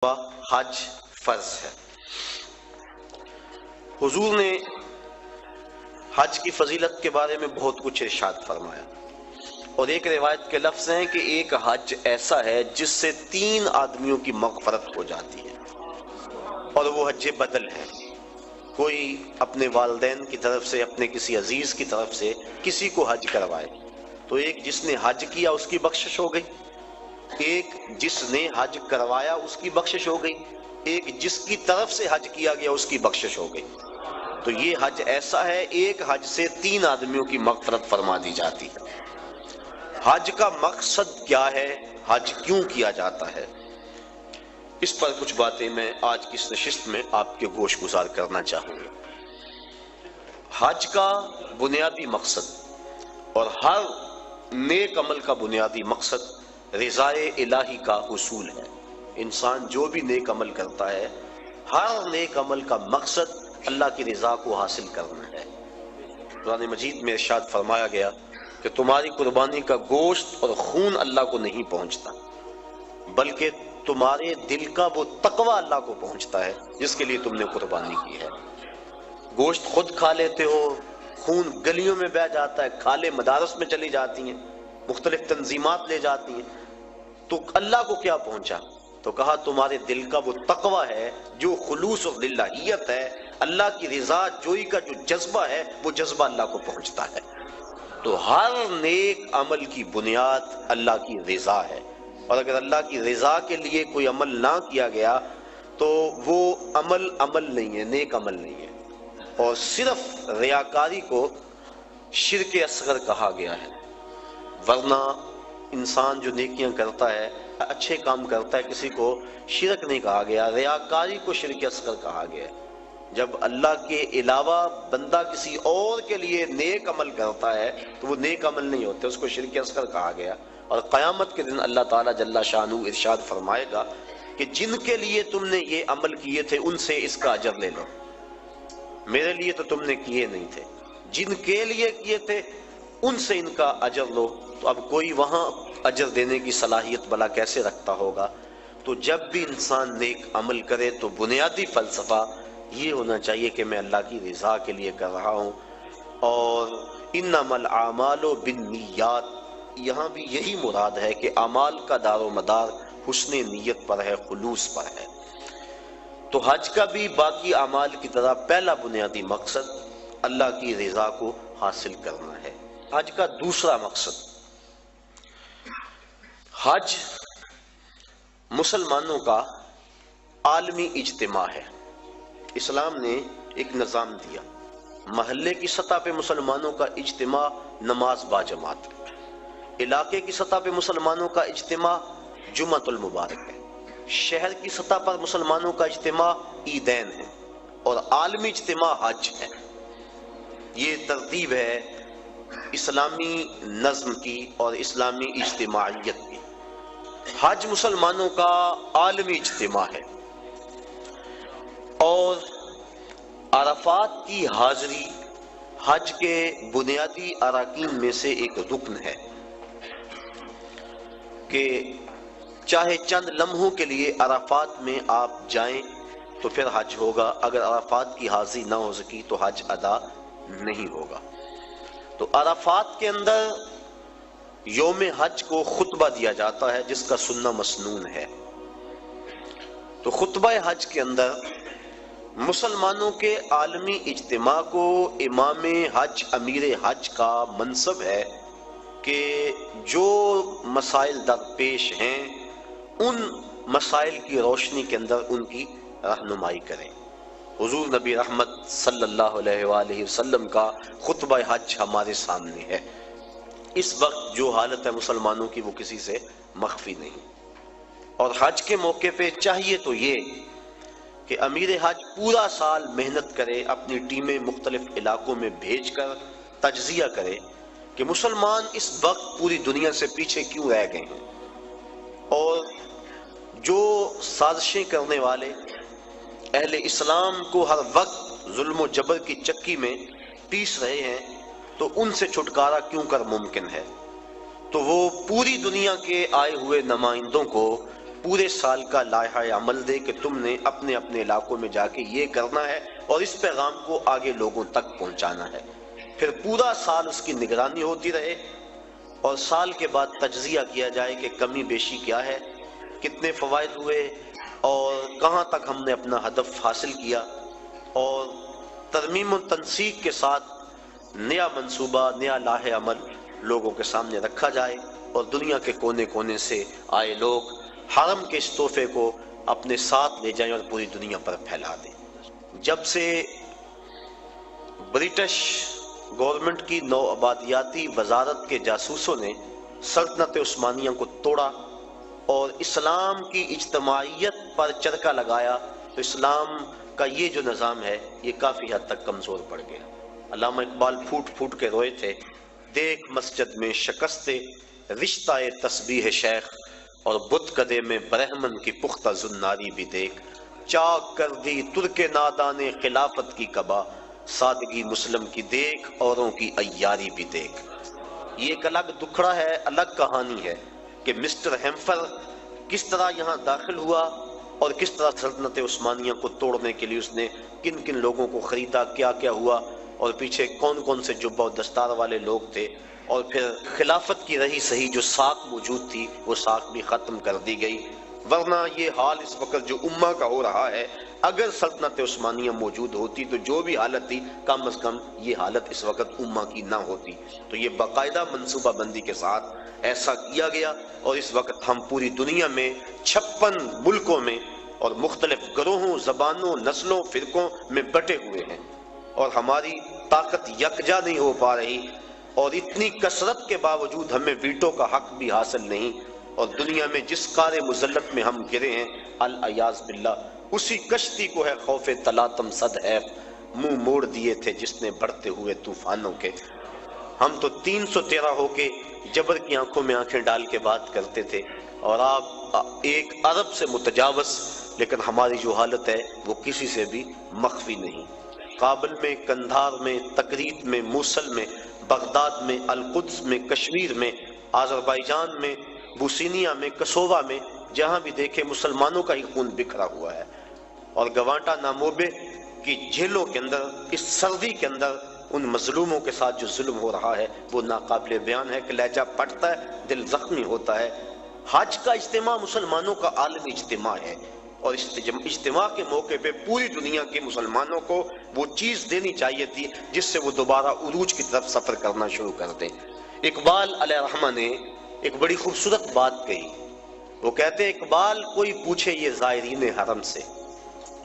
حج فرض ہے۔ حضور نے حج کی فضیلت کے بارے میں بہت کچھ ارشاد فرمایا، اور ایک روایت کے لفظ ہیں کہ ایک حج ایسا ہے جس سے 3 آدمیوں کی مغفرت ہو جاتی ہے، اور وہ حج بدل ہے۔ کوئی اپنے والدین کی طرف سے، اپنے کسی عزیز کی طرف سے کسی کو حج کروائے تو ایک جس نے حج کیا اس کی بخشش ہو گئی، ایک جس نے حج کروایا اس کی بخشش ہو گئی، ایک جس کی طرف سے حج کیا گیا اس کی بخشش ہو گئی۔ تو یہ حج ایسا ہے، ایک حج سے 3 آدمیوں کی مغفرت فرما دی جاتی ہے۔ حج کا مقصد کیا ہے؟ حج کیوں کیا جاتا ہے؟ اس پر کچھ باتیں میں آج کی اس نشست میں آپ کے گوش گزار کرنا چاہوں گا۔ حج کا بنیادی مقصد اور ہر نیک عمل کا بنیادی مقصد رضائے الہی کا حصول ہے۔ انسان جو بھی نیک عمل کرتا ہے، ہر نیک عمل کا مقصد اللہ کی رضا کو حاصل کرنا ہے۔ قرآن مجید میں ارشاد فرمایا گیا کہ تمہاری قربانی کا گوشت اور خون اللہ کو نہیں پہنچتا، بلکہ تمہارے دل کا وہ تقوی اللہ کو پہنچتا ہے جس کے لیے تم نے قربانی کی ہے۔ گوشت خود کھا لیتے ہو، خون گلیوں میں بہہ جاتا ہے، کھالیں مدارس میں چلی جاتی ہیں، مختلف تنظیمات لے جاتی ہیں، تو اللہ کو کیا پہنچا؟ تو کہا تمہارے دل کا وہ تقوی ہے، جو خلوص اور للہیت ہے، اللہ کی رضا جوئی کا جو جذبہ ہے، وہ جذبہ اللہ کو پہنچتا ہے۔ تو ہر نیک عمل کی بنیاد اللہ کی رضا ہے، اور اگر اللہ کی رضا کے لیے کوئی عمل نہ کیا گیا تو وہ عمل نہیں ہے، نیک عمل نہیں ہے۔ اور صرف ریاکاری کو شرک اصغر کہا گیا ہے، ورنہ انسان جو نیکیاں کرتا ہے، اچھے کام کرتا ہے، کسی کو شرک نہیں کہا گیا، ریاکاری کو شرک اصغر کہا گیا ہے۔ جب اللہ کے علاوہ بندہ کسی اور کے لیے نیک عمل کرتا ہے تو وہ نیک عمل نہیں ہوتے، اس کو شرک اصغر کہا گیا۔ اور قیامت کے دن اللہ تعالیٰ جل شانہ ارشاد فرمائے گا کہ جن کے لیے تم نے یہ عمل کیے تھے ان سے اس کا اجر لے لو، میرے لیے تو تم نے کیے نہیں تھے، جن کے لیے کیے تھے ان سے ان کا اجر لو۔ تو اب کوئی وہاں اجر دینے کی صلاحیت بلا کیسے رکھتا ہوگا؟ تو جب بھی انسان نیک عمل کرے تو بنیادی فلسفہ یہ ہونا چاہیے کہ میں اللہ کی رضا کے لیے کر رہا ہوں۔ اور انما الاعمال بالنیات، یہاں بھی یہی مراد ہے کہ اعمال کا دار و مدار حسن نیت پر ہے، خلوص پر ہے۔ تو حج کا بھی باقی اعمال کی طرح پہلا بنیادی مقصد اللہ کی رضا کو حاصل کرنا ہے۔ حج کا دوسرا مقصد، حج مسلمانوں کا عالمی اجتماع ہے۔ اسلام نے ایک نظام دیا، محلے کی سطح پہ مسلمانوں کا اجتماع نماز با جماعت ہے، علاقے کی سطح پہ مسلمانوں کا اجتماع جمعۃ المبارک ہے، شہر کی سطح پر مسلمانوں کا اجتماع عیدین ہے، اور عالمی اجتماع حج ہے۔ یہ ترتیب ہے اسلامی نظم کی اور اسلامی اجتماعیت کی۔ حج مسلمانوں کا عالمی اجتماع ہے، اور عرفات کی حاضری حج کے بنیادی اراکین میں سے ایک رکن ہے کہ چاہے چند لمحوں کے لیے عرفات میں آپ جائیں تو پھر حج ہوگا، اگر عرفات کی حاضری نہ ہو سکی تو حج ادا نہیں ہوگا۔ تو عرفات کے اندر یوم حج کو خطبہ دیا جاتا ہے جس کا سننا مسنون ہے۔ تو خطبہ حج کے اندر مسلمانوں کے عالمی اجتماع کو امام حج، امیر حج کا منصب ہے کہ جو مسائل درپیش ہیں ان مسائل کی روشنی کے اندر ان کی رہنمائی کریں۔ حضور نبی رحمت صلی اللہ علیہ وآلہ وسلم کا خطبہ حج ہمارے سامنے ہے۔ اس وقت جو حالت ہے مسلمانوں کی وہ کسی سے مخفی نہیں، اور حج کے موقع پہ چاہیے تو یہ کہ امیر حج پورا سال محنت کرے، اپنی ٹیمیں مختلف علاقوں میں بھیج کر تجزیہ کرے کہ مسلمان اس وقت پوری دنیا سے پیچھے کیوں رہ گئے ہیں، اور جو سازشیں کرنے والے اہل اسلام کو ہر وقت ظلم و جبر کی چکی میں پیس رہے ہیں تو ان سے چھٹکارا کیوں کر ممکن ہے۔ تو وہ پوری دنیا کے آئے ہوئے نمائندوں کو پورے سال کا لائحہ عمل دے کہ تم نے اپنے اپنے علاقوں میں جا کے یہ کرنا ہے اور اس پیغام کو آگے لوگوں تک پہنچانا ہے. پھر پورا سال اس کی نگرانی ہوتی رہے اور سال کے بعد تجزیہ کیا جائے کہ کمی بیشی کیا ہے، کتنے فوائد ہوئے اور کہاں تک ہم نے اپنا ہدف حاصل کیا، اور ترمیم و تنسیق کے ساتھ نیا منصوبہ، نیا لائحہ عمل لوگوں کے سامنے رکھا جائے اور دنیا کے کونے کونے سے آئے لوگ حرم کے اس تحفے کو اپنے ساتھ لے جائیں اور پوری دنیا پر پھیلا دیں. جب سے برٹش گورنمنٹ کی نوآبادیاتی وزارت کے جاسوسوں نے سلطنت عثمانیہ کو توڑا اور اسلام کی اجتماعیت پر چرکا لگایا، تو اسلام کا یہ جو نظام ہے یہ کافی حد تک کمزور پڑ گیا. علامہ اقبال پھوٹ پھوٹ کے روئے تھے، دیکھ مسجد میں شکست رشتہ تسبیح شیخ اور بت کدے میں برہمن کی پختہ زناری بھی دیکھ، چاک کر دی ترک نادان خلافت کی قبا، سادگی مسلم کی دیکھ اوروں کی عیاری بھی دیکھ. یہ ایک الگ دکھڑا ہے، الگ کہانی ہے کہ مسٹر ہیمفر کس طرح یہاں داخل ہوا اور کس طرح سلطنت عثمانیہ کو توڑنے کے لیے اس نے کن کن لوگوں کو خریدا، کیا کیا ہوا اور پیچھے کون کون سے جبہ و دستار والے لوگ تھے، اور پھر خلافت کی رہی صحیح جو ساکھ موجود تھی وہ ساکھ بھی ختم کر دی گئی. ورنہ یہ حال اس وقت جو امہ کا ہو رہا ہے، اگر سلطنت عثمانیہ موجود ہوتی تو جو بھی حالت تھی کم از کم یہ حالت اس وقت امہ کی نہ ہوتی. تو یہ باقاعدہ منصوبہ بندی کے ساتھ ایسا کیا گیا اور اس وقت ہم پوری دنیا میں 56 ملکوں میں اور مختلف گروہوں، زبانوں، نسلوں، فرقوں میں بٹے ہوئے ہیں اور ہماری طاقت یکجا نہیں ہو پا رہی، اور اتنی کثرت کے باوجود ہمیں ویٹو کا حق بھی حاصل نہیں، اور دنیا میں جس قار مذلت میں ہم گرے ہیں العیاذ باللہ اسی کشتی کو ہے خوف تلاطم صد ہے منہ موڑ دیے تھے جس نے بڑھتے ہوئے طوفانوں کے. ہم تو 313 ہو کے جبر کی آنکھوں میں آنکھیں ڈال کے بات کرتے تھے اور آپ 1 ارب سے متجاوز، لیکن ہماری جو حالت ہے وہ کسی سے بھی مخفی نہیں. کابل میں، کندھار میں، تکریت میں، موصل میں، بغداد میں، القدس میں، کشمیر میں، آذربائیجان میں، بوسینیا میں، کسووا میں، جہاں بھی دیکھے مسلمانوں کا ہی خون بکھرا ہوا ہے. اور گوانٹا ناموبے کی جیلوں کے اندر اس سردی کے اندر ان مظلوموں کے ساتھ جو ظلم ہو رہا ہے وہ ناقابل بیان ہے کہ لہجہ پھٹتا ہے، دل زخمی ہوتا ہے. حج کا اجتماع مسلمانوں کا عالمی اجتماع ہے اور اجتماع کے موقع پہ پوری دنیا کے مسلمانوں کو وہ چیز دینی چاہیے تھی جس سے وہ دوبارہ عروج کی طرف سفر کرنا شروع کر دیں. اقبال علیہ رحمہ نے ایک بڑی خوبصورت بات کہی. وہ کہتے ہیں اقبال کوئی پوچھے یہ زائرین حرم سے،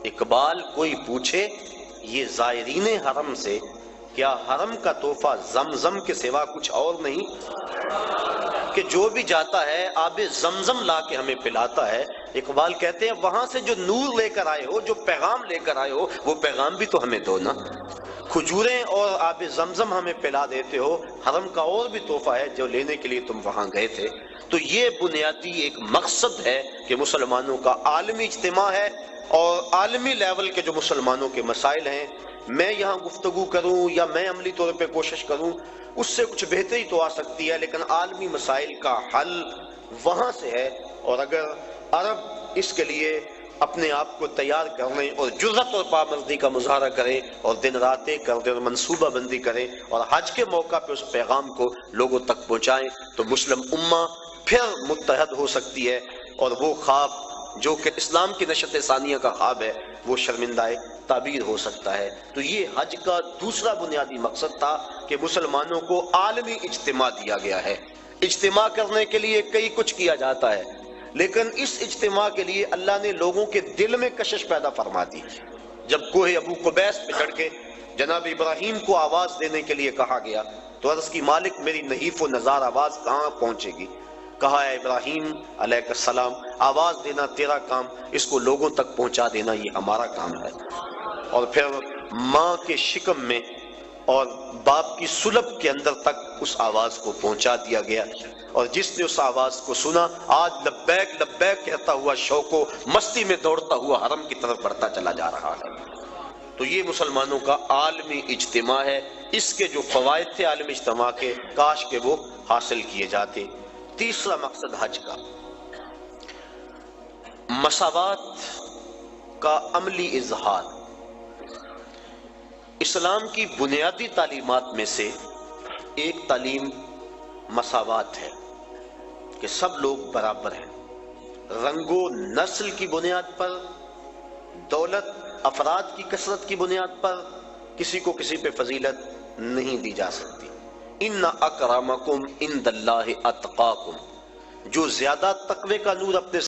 اقبال کوئی پوچھے یہ زائرین حرم سے، کیا حرم کا تحفہ زمزم کے سوا کچھ اور نہیں؟ کہ جو بھی جاتا ہے آب زمزم لا کے ہمیں پلاتا ہے. اقبال کہتے ہیں وہاں سے جو نور لے کر آئے ہو، جو پیغام لے کر آئے ہو، وہ پیغام بھی تو ہمیں دو نا. کھجوریں اور آب زمزم ہمیں پلا دیتے ہو، حرم کا اور بھی تحفہ ہے جو لینے کے لیے تم وہاں گئے تھے. تو یہ بنیادی ایک مقصد ہے کہ مسلمانوں کا عالمی اجتماع ہے اور عالمی لیول کے جو مسلمانوں کے مسائل ہیں، میں یہاں گفتگو کروں یا میں عملی طور پہ کوشش کروں اس سے کچھ بہتری تو آ سکتی ہے، لیکن عالمی مسائل کا حل وہاں سے ہے. اور اگر عرب اس کے لیے اپنے آپ کو تیار کریں اور جرأت اور پابندی کا مظاہرہ کریں اور دن رات ایک کر دیں اور منصوبہ بندی کریں اور حج کے موقع پہ اس پیغام کو لوگوں تک پہنچائیں تو مسلم امہ پھر متحد ہو سکتی ہے اور وہ خواب جو کہ اسلام کی نشت ثانیہ کا خواب ہے وہ شرمندہ تعبیر ہو سکتا ہے. تو یہ حج کا دوسرا بنیادی مقصد تھا کہ مسلمانوں کو عالمی اجتماع دیا گیا ہے. اجتماع کرنے کے لیے کئی کچھ کیا جاتا ہے، لیکن اس اجتماع کے لیے اللہ نے لوگوں کے دل میں کشش پیدا فرما دی. جب کوہ ابو قبیس پہ چڑھ کے جناب ابراہیم کو آواز دینے کے لیے کہا گیا تو عرض کی مالک میری نحیف و نزار آواز کہاں پہنچے گی؟ کہا ہے ابراہیم علیہ السلام آواز دینا تیرا کام، اس کو لوگوں تک پہنچا دینا یہ ہمارا کام ہے. اور پھر ماں کے شکم میں اور باپ کی سلب کے اندر تک اس آواز کو پہنچا دیا گیا، اور جس نے اس آواز کو سنا آج لبیک لبیک کہتا ہوا شوق و مستی میں دوڑتا ہوا حرم کی طرف بڑھتا چلا جا رہا ہے. تو یہ مسلمانوں کا عالمی اجتماع ہے. اس کے جو فوائد تھے عالمی اجتماع کے کاش کہ وہ حاصل کیے جاتے. تیسرا مقصد حج کا، مساوات کا عملی اظہار۔ اسلام کی بنیادی تعلیمات میں سے ایک تعلیم مساوات ہے کہ سب لوگ برابر ہیں، رنگ و نسل کی بنیاد پر، دولت، افراد کی کثرت کی بنیاد پر کسی کو کسی پہ فضیلت نہیں دی جا سکتی۔ ان اکرمکم عند اللہ اتقاکم، جو زیادہ تقوی کا نور اپنے